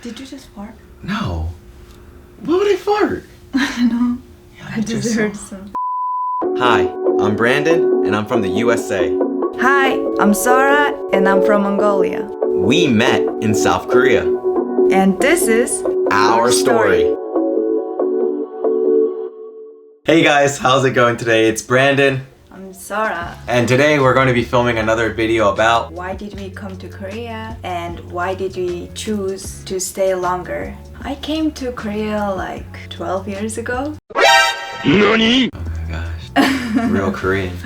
Did you just fart? No. Why would I fart? I don't know. Yeah, I just heard some. Hi, I'm Brandon, and I'm from the USA. Hi, I'm Sora, and I'm from Mongolia. We met in South Korea. And this is Our story. Hey guys, how's it going today? It's Brandon. I'm Sora. And today we're going to be filming another video about why did we come to Korea and why did we choose to stay longer. I came to Korea like 12 years ago. NANI? Oh my gosh, real Korean.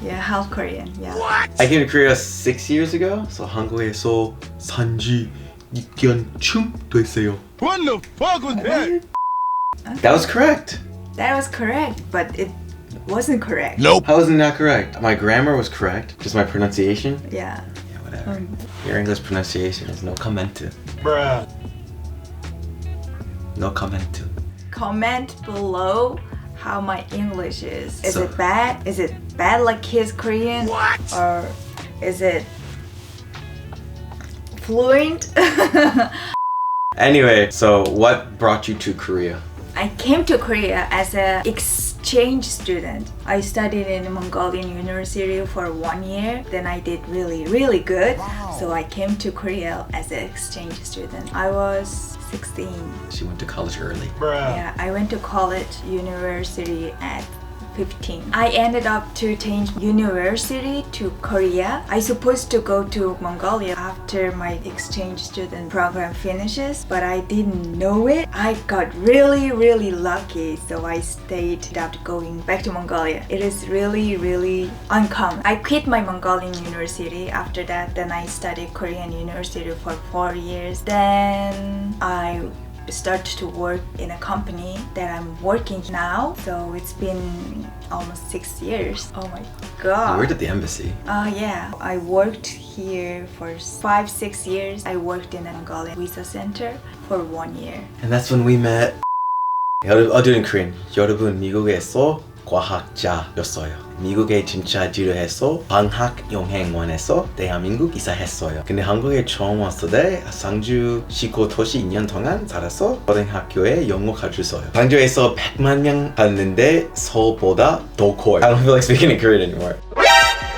Yeah, half Korean, yeah. What? I came to Korea 6 years ago. So 한국에서 산지 6년쯤 됐어요. What the fuck was that? Okay. That was correct. That was correct, but it wasn't correct. Nope. How isn't that correct? My grammar was correct, just my pronunciation. Yeah. Yeah, whatever. Your English pronunciation is no comment. Bruh. No comment. Comment below how my English is. Is So- it bad? Is it bad like his Korean? What? Or is it fluent? Anyway, so what brought you to Korea? I came to Korea as an exchange student. I studied in Mongolian university for 1 year. Then I did really good. Wow. So I came to Korea as an exchange student. I was 16. She went to college early. Bruh. Yeah, I went to college university at 15. I ended up to change university to Korea. I supposed to go to Mongolia after my exchange student program finishes, but I didn't know it. I got really lucky, so I stayed without going back to Mongolia. It is really uncommon. I quit my Mongolian university after that. Then I studied Korean university for 4 years. Then I started to work in a company that I'm working now. So it's been almost 6 years. Oh my god. You worked at the embassy. Yeah. I worked here for 5-6 years. I worked in a Mongolian visa center for 1 year. And that's when we met. I'll do it in Korean. 여러분 미국에서 과학자였어요. 미국에 진짜 지루해서 방학여행원에서 대한민국 이사했어요. 근데 한국에 처음 왔을 때 상주 시고 도시 2년 동안 살아서 고등학교에 영어 가르쳤어요. 상주에서 100만 명 갔는데 서울보다 더 커요. I don't feel like speaking in Korean anymore.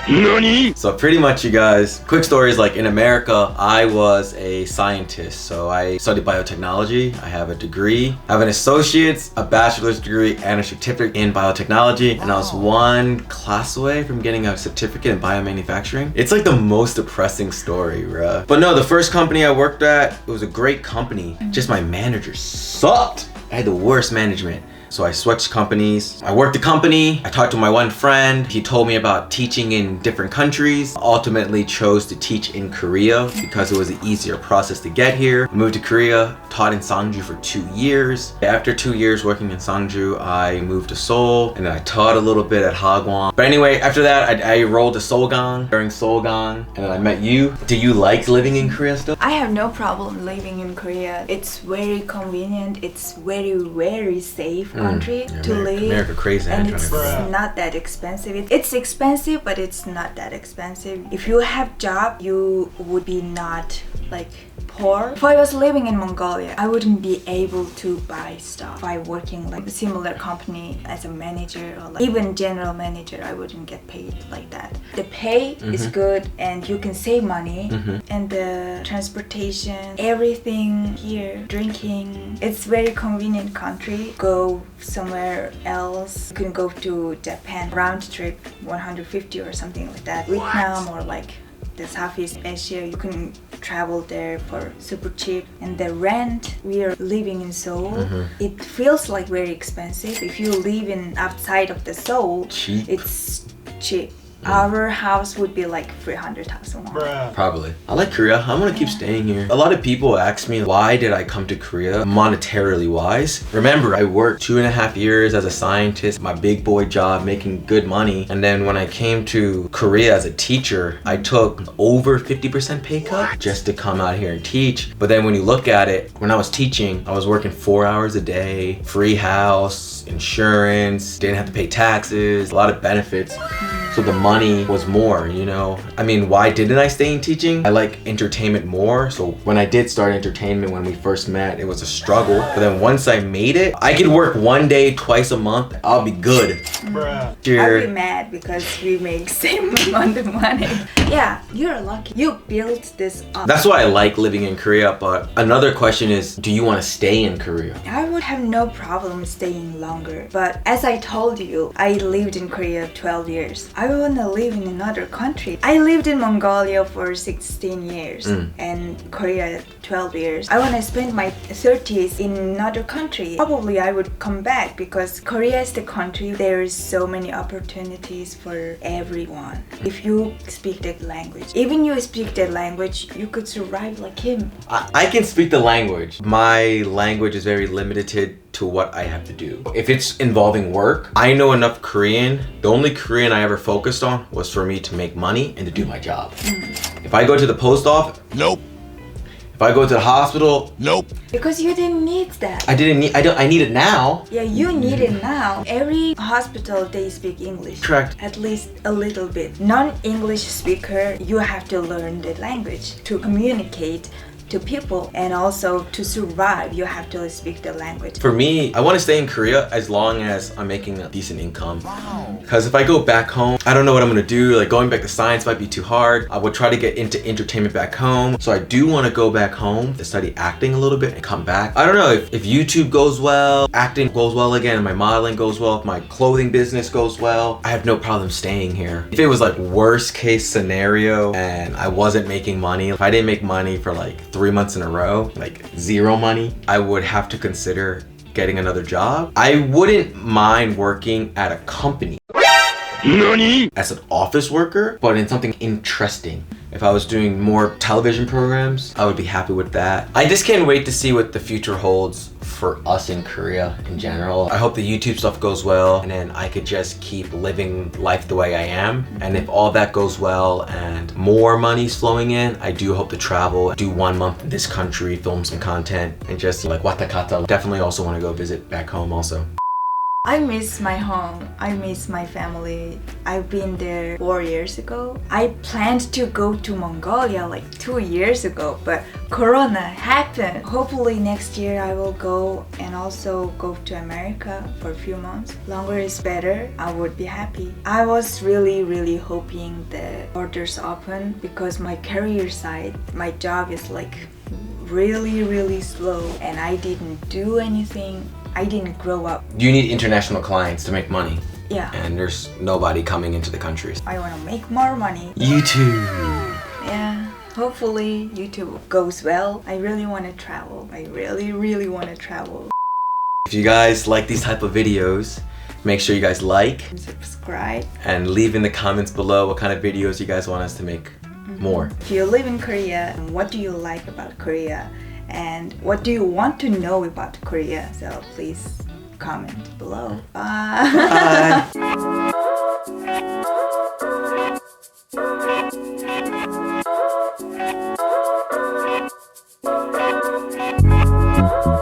NANI? So pretty much, you guys, quick stories, like in America, I was a scientist. So I studied biotechnology. I have a degree. I have an associate's, a bachelor's degree, and a certificate in biotechnology. And I was one class away from getting a certificate in biomanufacturing. It's like the most depressing story, bruh. But no, the first company I worked at, it was a great company. Just my manager sucked. I had the worst management. So I switched companies. I worked the company. I talked to my one friend. He told me about teaching in different countries. Ultimately chose to teach in Korea because it was an easier process to get here. Moved to Korea, taught in Sangju for 2 years. After 2 years working in Sangju, I moved to Seoul and then I taught a little bit at Hagwon. But anyway, after that, I enrolled to Seoulgang during Seoulgang and then I met you. Do you like living in Korea still? I have no problem living in Korea. It's very convenient. It's very safe country to live. America crazy. And I'm it's trying to go. not that expensive. It's expensive, but it's not that expensive. If you have job, you would be not like poor. If I was living in Mongolia, I wouldn't be able to buy stuff. By working like a similar company as a manager or like even general manager, I wouldn't get paid like that. The pay is good and you can save money, and the transportation, everything here, drinking, it's very convenient country. Go somewhere else, you can go to Japan, round trip 150 or something like that. Vietnam or like the Southeast Asia, you can travel there for super cheap. And the rent, we are living in Seoul, it feels like very expensive. If you live in outside of the Seoul, Cheap. it's cheap. Our house would be like 300,000 won. Bruh. Probably. I like Korea. I want to keep staying here. A lot of people ask me, why did I come to Korea monetarily wise? Remember, I worked 2.5 years as a scientist, my big boy job, making good money. And then when I came to Korea as a teacher, I took over 50% pay cut just to come out here and teach. But then when you look at it, when I was teaching, I was working 4 hours a day, free house, insurance, didn't have to pay taxes, a lot of benefits. so the money was more, you know? I mean, why didn't I stay in teaching? I like entertainment more, so when I did start entertainment when we first met, it was a struggle. But then once I made it, I could work one day, twice a month, I'll be good. Bruh. I'll be mad because we make same amount of money. Yeah, you're lucky. You built this up. That's why I like living in Korea, but another question is, do you want to stay in Korea? I would have no problem staying longer. But as I told you, I lived in Korea 12 years. I want to live in another country. I lived in Mongolia for 16 years and Korea 12 years. I want to spend my 30s in another country. Probably I would come back because Korea is the country. There is so many opportunities for everyone. If you speak that language, even you speak that language, you could survive like him. I can speak the language. My language is very limited to what I have to do. If it's involving work, I know enough Korean. The only Korean I ever focused on was for me to make money and to do my job. If I go to the post office, Nope. if I go to the hospital, Nope. Because you didn't need that. I need it now. Yeah, you need it now. Every hospital, they speak English. Correct. At least a little bit. Non-English speaker, you have to learn the language to communicate to people, and also to survive you have to speak the language. For me, I want to stay in Korea as long as I'm making a decent income. Because if I go back home, I don't know what I'm going to do. Like going back to science might be too hard. I would try to get into entertainment back home. So I do want to go back home to study acting a little bit and come back. I don't know if YouTube goes well, acting goes well again, and my modeling goes well, if my clothing business goes well, I have no problem staying here. If it was like worst case scenario and I wasn't making money, if I didn't make money for like 3 months in a row, like zero money, I would have to consider getting another job. I wouldn't mind working at a company NANI? as an office worker, but in something interesting. If I was doing more television programs, I would be happy with that. I just can't wait to see what the future holds for us in Korea in general. I hope the YouTube stuff goes well, and then I could just keep living life the way I am. And if all that goes well and more money's flowing in, I do hope to travel, do 1 month in this country, film some content, and just like watakata. Definitely also want to go visit back home also. I miss my home. I miss my family. I've been there 4 years ago. I planned to go to Mongolia like 2 years ago, but Corona happened. Hopefully next year I will go and also go to America for a few months. Longer is better. I would be happy. I was really hoping the borders open because my career side, my job is like really slow and I didn't do anything. I didn't grow up. You need international clients to make money, Yeah. and there's nobody coming into the country. I want to make more money. YouTube. Yeah. Hopefully YouTube goes well. I really want to travel. I really want to travel. If you guys like these type of videos, make sure you guys like And subscribe. and leave in the comments below what kind of videos you guys want us to make more. If you live in Korea, what do you like about Korea? And what do you want to know about Korea? So please comment below. Bye.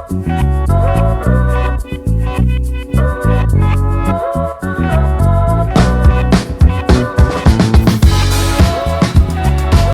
Bye.